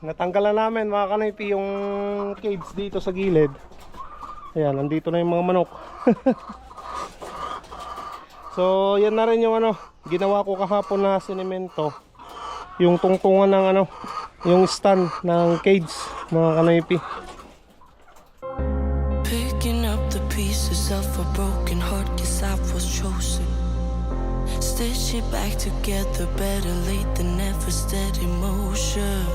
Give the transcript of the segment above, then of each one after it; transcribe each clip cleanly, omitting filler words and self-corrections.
natanggalan namin mga kanipi yung cage dito sa gilid. Ayan, nandito na yung mga manok. So yan na rin yung ginawa ko kahapon na sinemento, yung tungtungan ng yung stand ng cage mga kanipi. Picking up the pieces of a broken heart, guess I was chosen. Stitch it back together, better late than never, steady motion.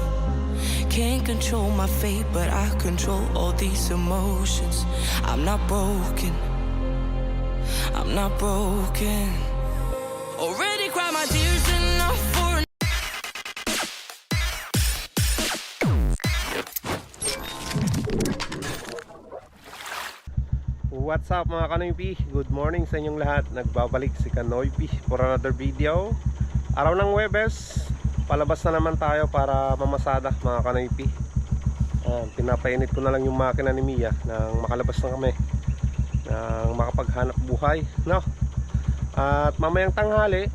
Can't control my fate, but I control all these emotions. I'm not broken, I'm not broken. Already cried my tears enough for What's up mga Kanoypi? Good morning sa inyong lahat. Nagbabalik si Kanoypi for another video. Araw ng Huwebes, palabas na naman tayo para mamasada mga Kanoypi. Pinapainit ko na lang yung makina ni Mia nang makalabas na kami nang makapaghanap buhay, no? At mamayang tanghali,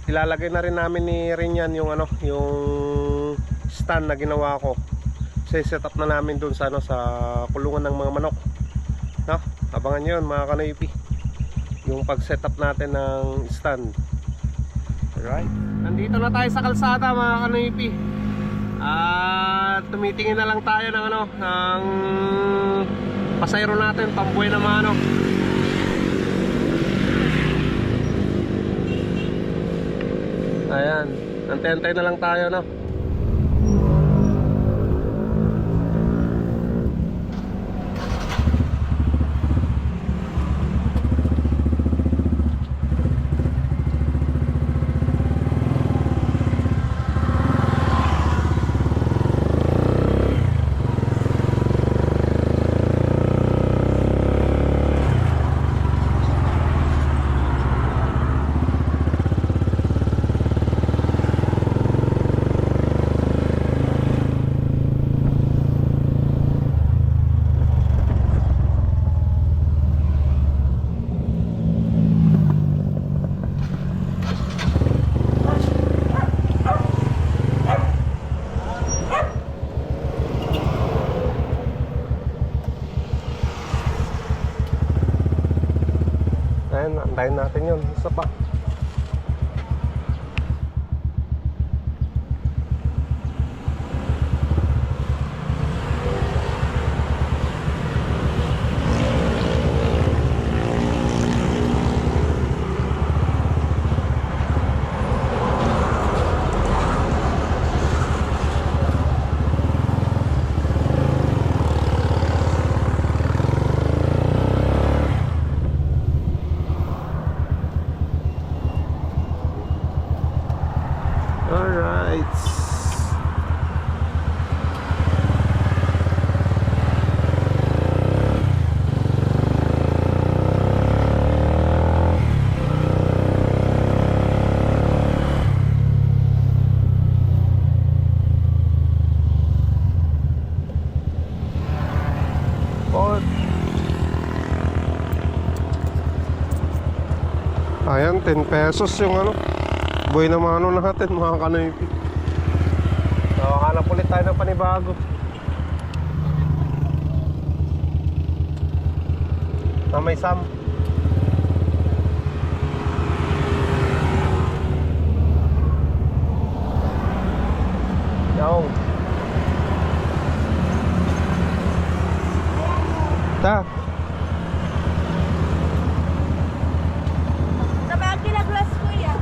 ilalagay na rin namin ni Rinyan yung yung stand na ginawa ko. Set up na namin dun sa sa kulungan ng mga manok. No, abangan nyo yun mga Kanoypi, yung pag setup natin ng stand. Alright, nandito na tayo sa kalsada mga Kanoypi. At tumitingin na lang tayo ng ng pasayro natin, pambuhay na mga Ayan, antay-antay na lang tayo, no. Antayin natin yun, isa pa. Alright. Ayan, 10 pesos yung buhay na mano natin mga Kanoypi. So, hanap ulit tayo ng panibago na may Sam. Yaong ta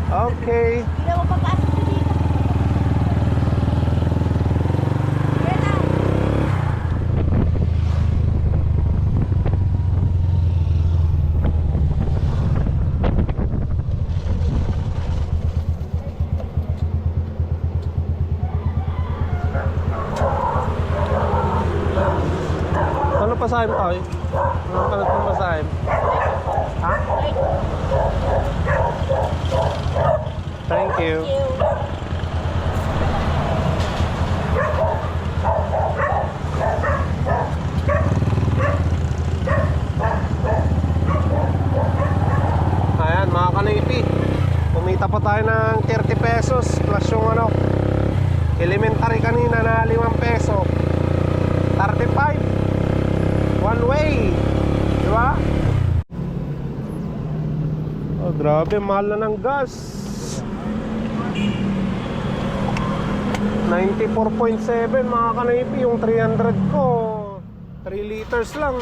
okay. Hindi mo papasok dito. Yan na. Ano pasahin pa eh? Ano pasahin? Ha? Thank you. Ayan mga Kanoypi, kumita pa tayo ng 30 pesos plus yung elementary kanina. kanina na 5 peso. 35 one way, di ba? Oh, grabe, mahal na ng gas. 94.7 mga kanaypi yung 300 ko. 3 liters lang.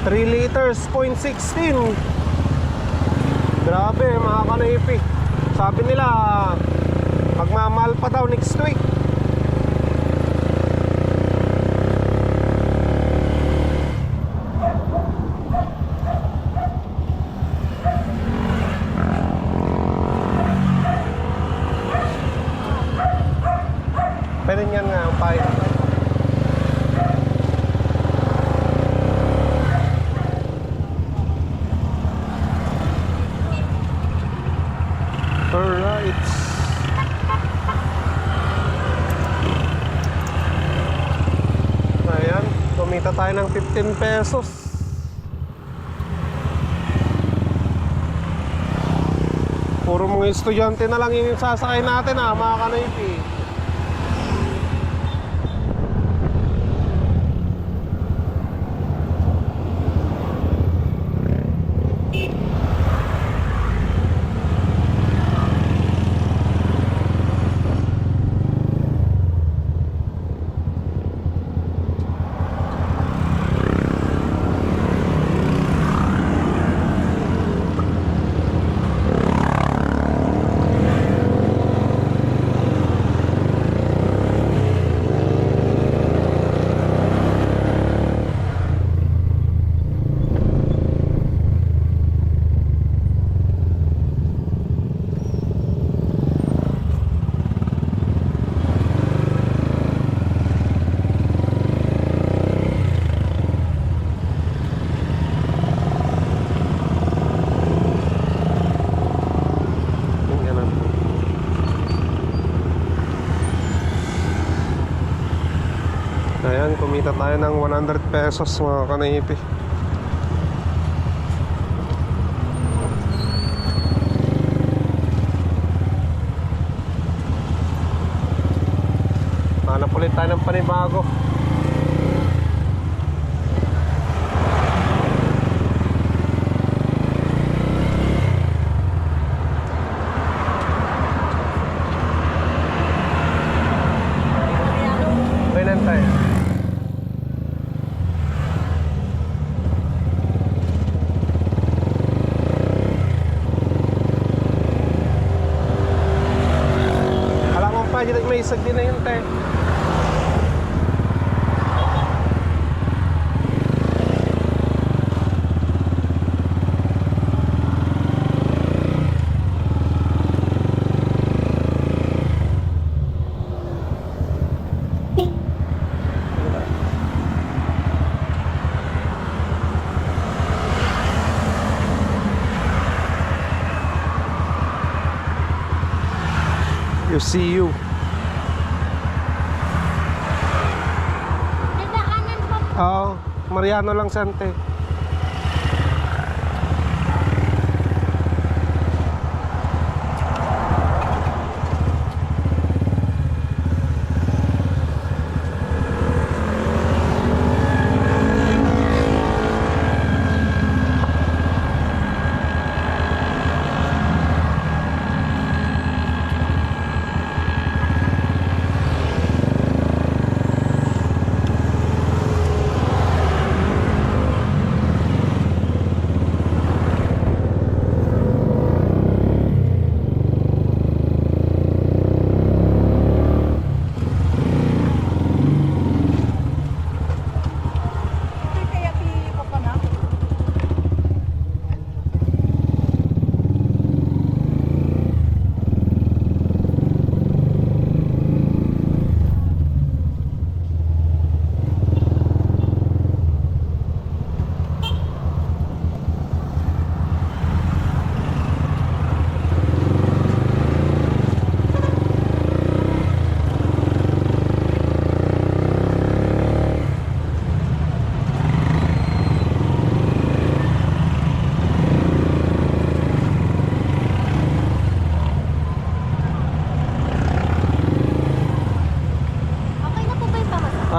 Three liters, 0.16. Grabe mga kanaypi. Sabi nila magmamahal pa daw next week. Pwede niyan nga ang payo. Alright. Ayan, kumita tayo ng 15 pesos. Puro mga estudyante na lang yung sasakay natin mga kanaypi. Ayan, kumita tayo ng 100 pesos mga kanaypi. Hanap ulit tayo ng panibago. Kailan tayo? Dito may isag din na yun tayo. You see you. Oo, Mariano lang sante.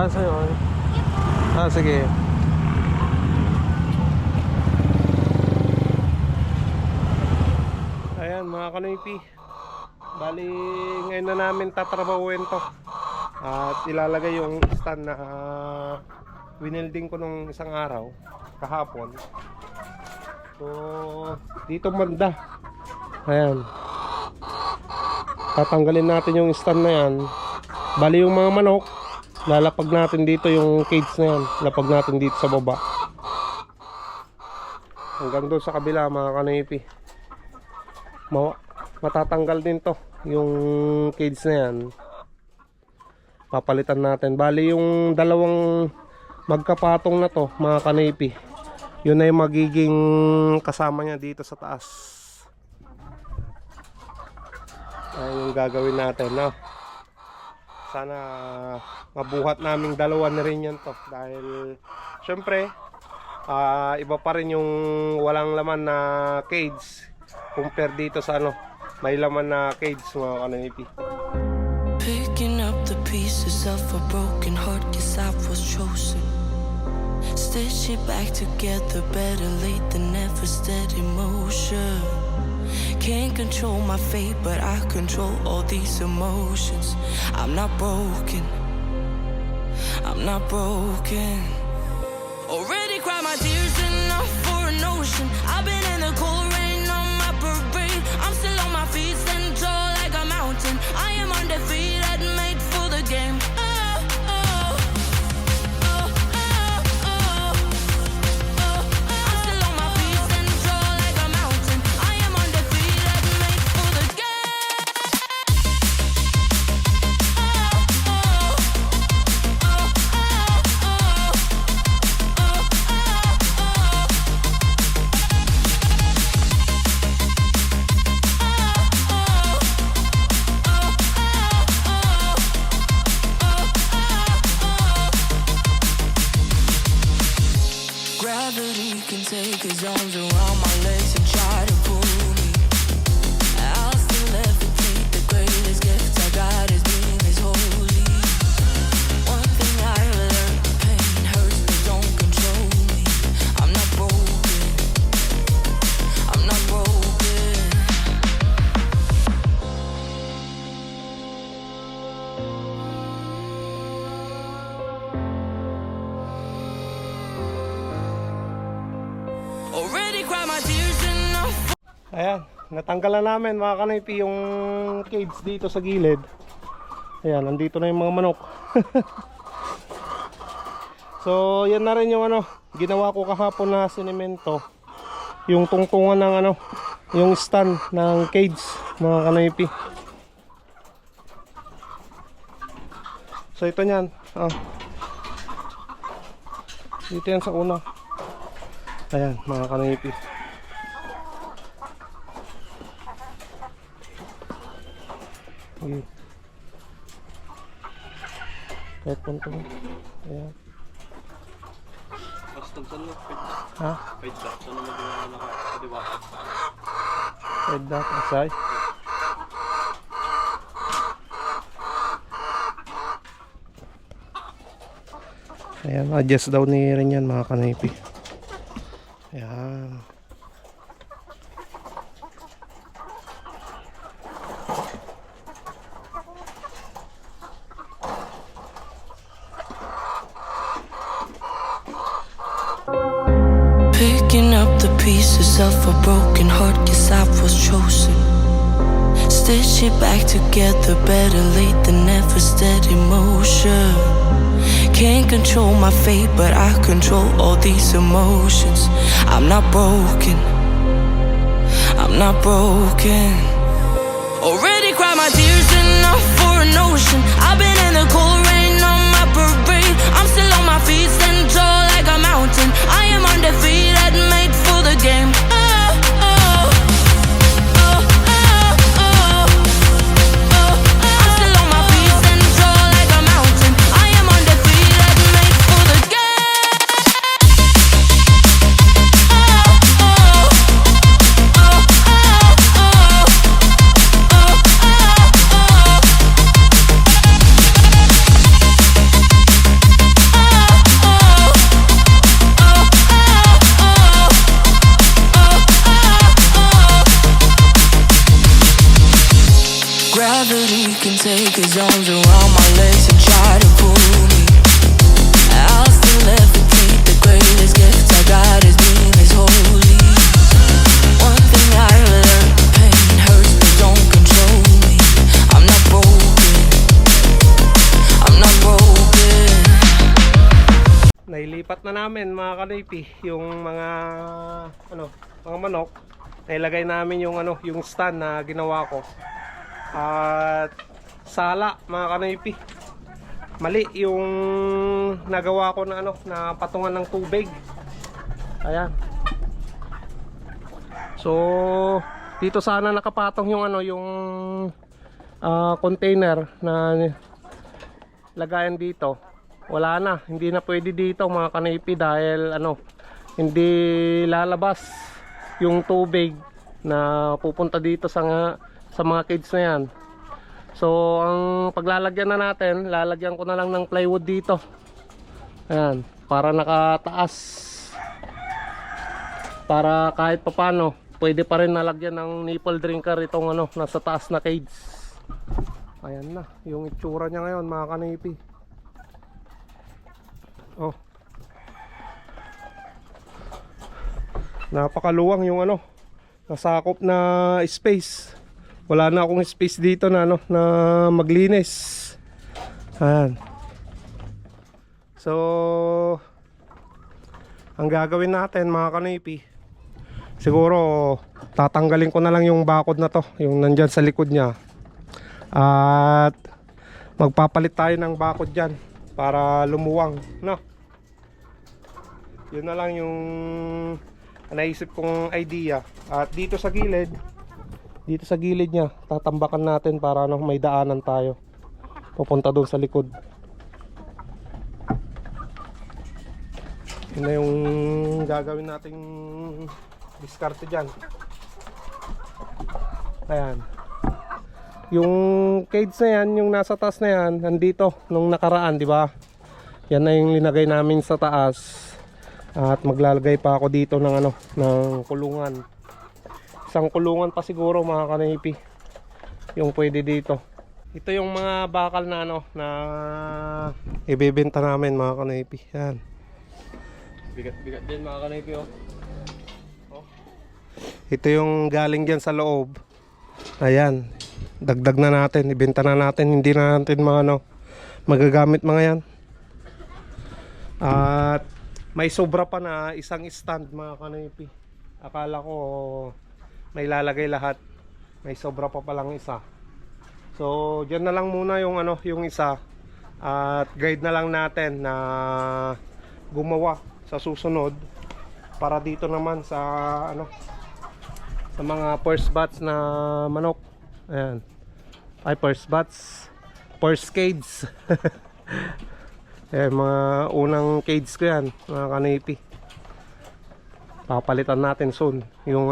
Ah, sa'yo. Ah, sige. Ayan mga kanoypi. Bali, ngayon na namin tatrabahuin to. At ilalagay yung stand na winilding ko nung isang araw, kahapon. So, dito banda. Ayan. Tatanggalin natin yung stand na yan. Bali yung mga manok, lalapag natin dito yung cage na yan. Lapag natin dito sa baba. Hanggang doon sa kabila mga kanoypi. Matatanggal din to yung cage na yan. Papalitan natin. Bali yung dalawang magkapatong na to mga kanoypi, yun na yung magiging kasama niya dito sa taas. Ayun yung gagawin natin, no? Sana mabuhat naming dalawa na rin yan to. Dahil syempre iba pa rin yung walang laman na cage compare dito sa ano, may laman na cage mga kanoypi. Picking up the pieces of a broken heart, guess I was chosen. Stitch it back together, better late than never, steady motion. Can't control my fate, but I control all these emotions. I'm not broken, I'm not broken. Already cried my tears enough for an ocean. I've been in the cold rain on my parade. I'm still on my feet, stand tall like a mountain. I am undefeated, made for the game. Gravity can take his arms around my legs and try to pull me. I'll still levitate. The greatest gift I got is being this holy. One thing I learned, pain hurts but don't control me. I'm not broken, I'm not broken. Already cried my tears enough. Ayan, natanggalan namin mga kanoypi yung cage dito sa gilid. Ayan, nandito na yung mga manok. So, yan na rin yung ano, ginawa ko kahapon na sinemento. Yung tungtungan ng ano, yung stand ng cage mga kanoypi. So, ito nyan. Oh. Dito yan sa una. Ayan, mga kanoypi. Okay. Kahit punto mo. Ayan. Ha? Head that aside. Ayan, adjust daw ni rin yan mga kanoypi. Ayan. Picking up the pieces of a broken heart, guess I was chosen. Stitch it back together, better late than never, steady motion. Can't control my fate, but I control all these emotions. I'm not broken, I'm not broken. Already cried my tears enough for an ocean. I've been in the cold rain on my parade. I'm still on my feet, stand tall like a mountain. I am undefeated, made for the game. gravity can take his arms around my legs and try to pull me. I'll still levitate. The greatest gift I got is being is holy. One thing I learned: pain hurts, but don't control me. I'm not broken. I'm not broken. Nailipat na namin mga kanipi yung mga mga manok. Nailagay namin yung yung stand na ginawa ko. At sala mga kanipi. Mali yung nagawa ko na na patungan ng tubig. Ayan. So dito sana nakapatong yung yung container na lagayan dito. Wala na, hindi na pwede dito mga kanipi dahil hindi lalabas yung tubig na pupunta dito sa mga cage na yan. So ang paglalagyan na natin, lalagyan ko na lang ng plywood dito. Ayan, para nakataas. Para kahit papano, pwede pa rin nalagyan ng nipple drinker itong nasa taas na cage. Ayan na, yung itsura niya ngayon mga kanipi. Oh. Napakaluwang yung nasakop na space. Wala na akong space dito na na maglinis. Ayan. So ang gagawin natin mga kanipi, siguro tatanggalin ko na lang yung bakod na to, yung nandyan sa likod niya. At magpapalit tayo ng bakod dyan para lumuwang, no? Yun na lang yung naisip kong idea. At dito sa gilid niya, tatambakan natin para may daanan tayo pupunta doon sa likod. Yun na yung gagawin nating diskarte dyan. Ayan. Yung cage na yan, yung nasa taas na yan, nandito nung nakaraan, di ba? Yan na yung linagay namin sa taas. At maglalagay pa ako dito ng ng kulungan. Isang kulungan pa siguro mga kanipi yung pwede dito. Ito yung mga bakal na na ibebenta namin mga kanipi. Yan. Bigat din mga kanipi, oh. Ito yung galing diyan sa loob. Ayan. Dagdag na natin, ibenta na natin, hindi na natin magagamit mga yan. At may sobra pa na isang stand mga kanipi. Akala ko may lalagay lahat, may sobra pa palang isa. So dyan na lang muna yung yung isa. At guide na lang natin na gumawa sa susunod para dito naman sa sa mga first batch na manok. Ayan. Ay, first batch, first cage. Mga unang cage ko yan mga kanipi. Papalitan natin soon yung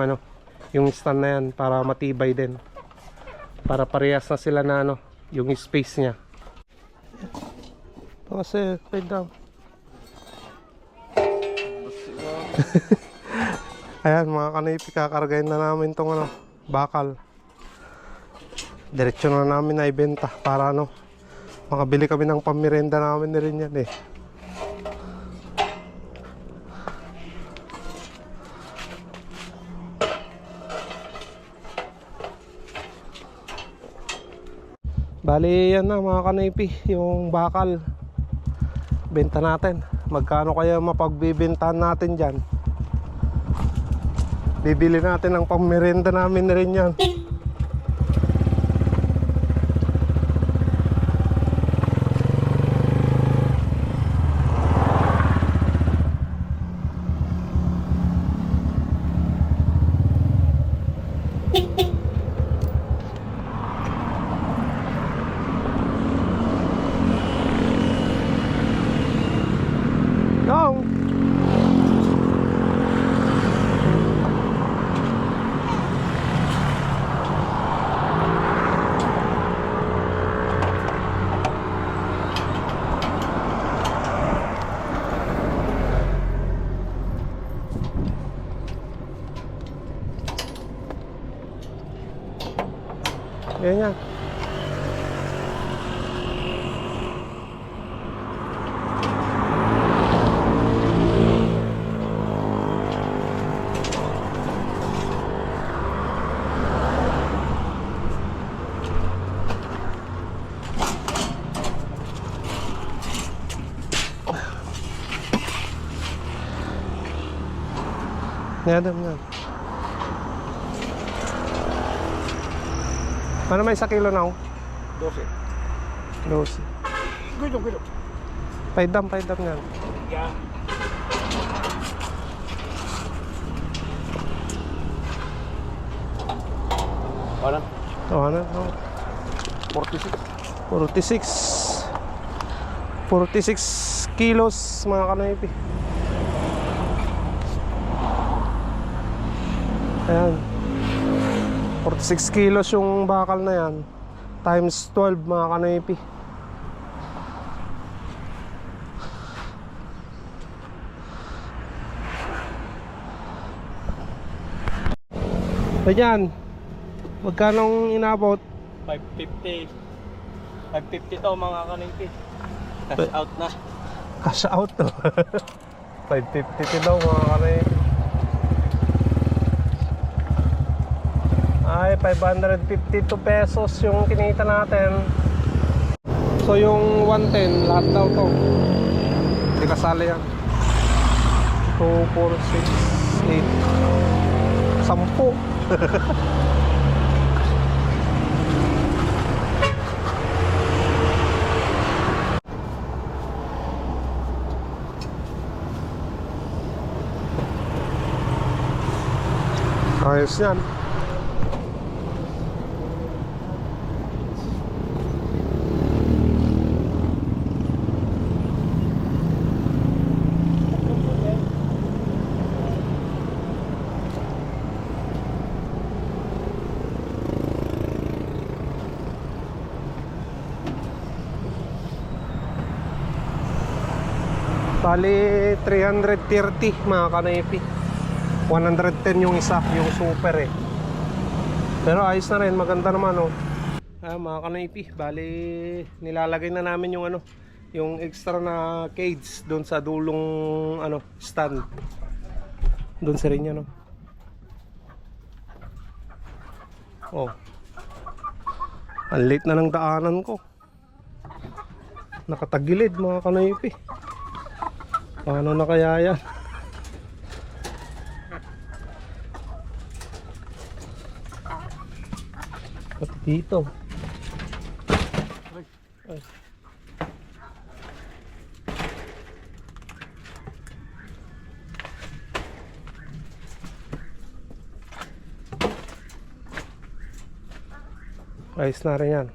yung stand na yan para matibay din, para parehas na sila na yung space nya. Kasi wait down. Ayan mga kanipi, kakargahin na namin tong bakal. Diretso na namin na ibenta para makabili kami ng pamirenda namin na rin yan eh. Bali yan na mga kanipi, yung bakal benta natin. Magkano kaya mapagbibentahan natin dyan? Bibili natin ng pamirenda namin na rin yan. Ganyan. Yan, yan. Ano may 1 kilo na? 12. 12. Gusto. Paidam yan. Yeah. Ano? Oh, ano? Oh. 46. 46 kilos mga kanoypi. Ayan. 46 kilos yung bakal na yan. Times 12 mga kanoypi. Ayan. Magkanong inabot? 550. 550 to mga kaningpi. Cash out na. Cash out to. 550 daw mga kanoypi. Ay, 552 pesos yung kinita natin. So yung 110, lahat daw to. Hindi kasali yan. 2, 4, 6, 8 10. Ayos yan. Bali 330 mga kanoypi. 110 yung isa, yung super eh. Pero ayos na rin, maganda naman oh. Mga kanoypi, bali nilalagay na namin yung ano, yung extra na cage doon sa dulong ano, stand. Doon sa rin yan oh. Oh. Ang late na ng daanan ko. Nakatagilid mga kanoypi. Paano na kaya yan? At dito. Ay. Ayos na rin yan.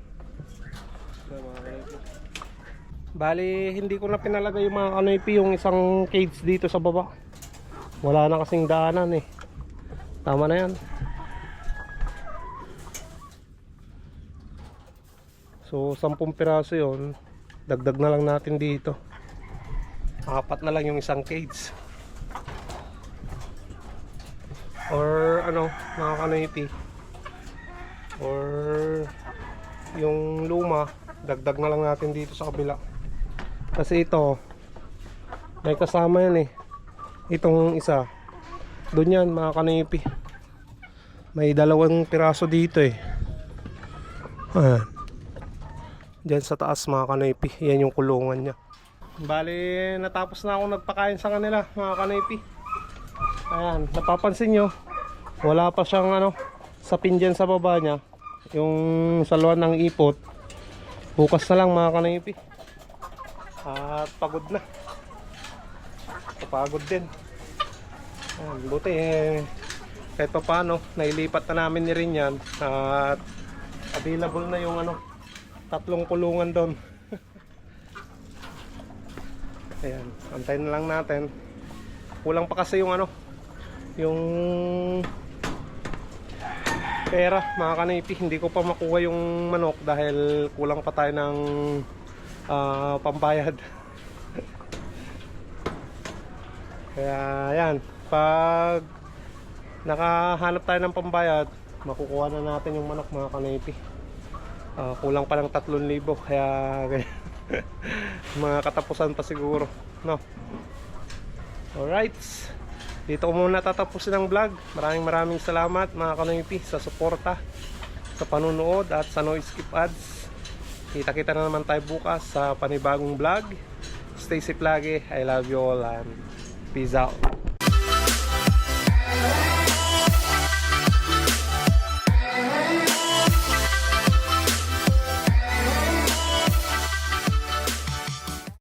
Bali, hindi ko na pinalagay yung mga kanoypi yung isang cage dito sa baba. Wala na kasing daanan eh. Tama na yan. So 10 piraso yun. Dagdag na lang natin dito. 4 na lang yung isang cage. Or ano, mga kanoypi. Or yung luma, dagdag na lang natin dito sa kabila. Kasi ito may kasama yan eh. Itong isa doon yan mga kanoypi. May 2 piraso dito eh. Ayan. Diyan sa taas mga kanoypi. Yan yung kulungan nya. Bali natapos na ako nagpakain sa kanila mga kanoypi. Ayan, napapansin nyo wala pa siyang ano, sapin dyan sa baba nya. Yung saluan ng ipot. Bukas na lang mga kanoypi. At pagod na. Pagod din. Ayan, buti eh, kahit pa paano nailipat na namin ni rin yan. At available na yung ano, 3 kulungan doon. Ayan, antayin na lang natin. Kulang pa kasi yung ano, yung pera mga kanipi. Hindi ko pa makuha yung manok dahil kulang pa tayo ng pambayad. Kaya yan, pag nakahanap tayo ng pambayad, makukuha na natin yung manok mga kanipi. Kulang pa ng 3,000 kaya mga katapusan pa siguro, no? Alright, dito ko muna tatapusin ang vlog. Maraming salamat mga kanoypi sa suporta, sa panunood at sa no skip ads. Kita-kita na naman tayo bukas sa panibagong vlog. Stay safe lagi. I love you all and peace out. Wala